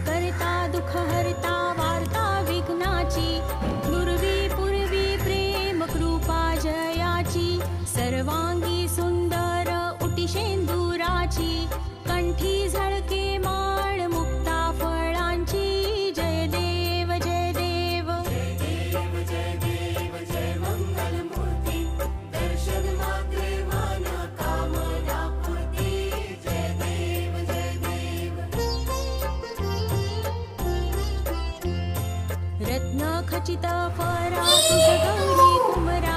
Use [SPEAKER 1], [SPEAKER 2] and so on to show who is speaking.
[SPEAKER 1] करता दुःख हरता वार्ता विघ्नाची, दुर्वी पूर्वी प्रेम कृपा जयाची, सर्वांगी सुंदर उटी शेंदुराची, कंठी झळके माळ मुक्ता फळांची, जय देव जय देव
[SPEAKER 2] जय देव जय देव जय मंगल मूर्ती, दर्शन मात्रे मन कामना पूर्ती, जय देव जय देव.
[SPEAKER 1] रत्न खचित फरा तुझ गौरी कुमरा,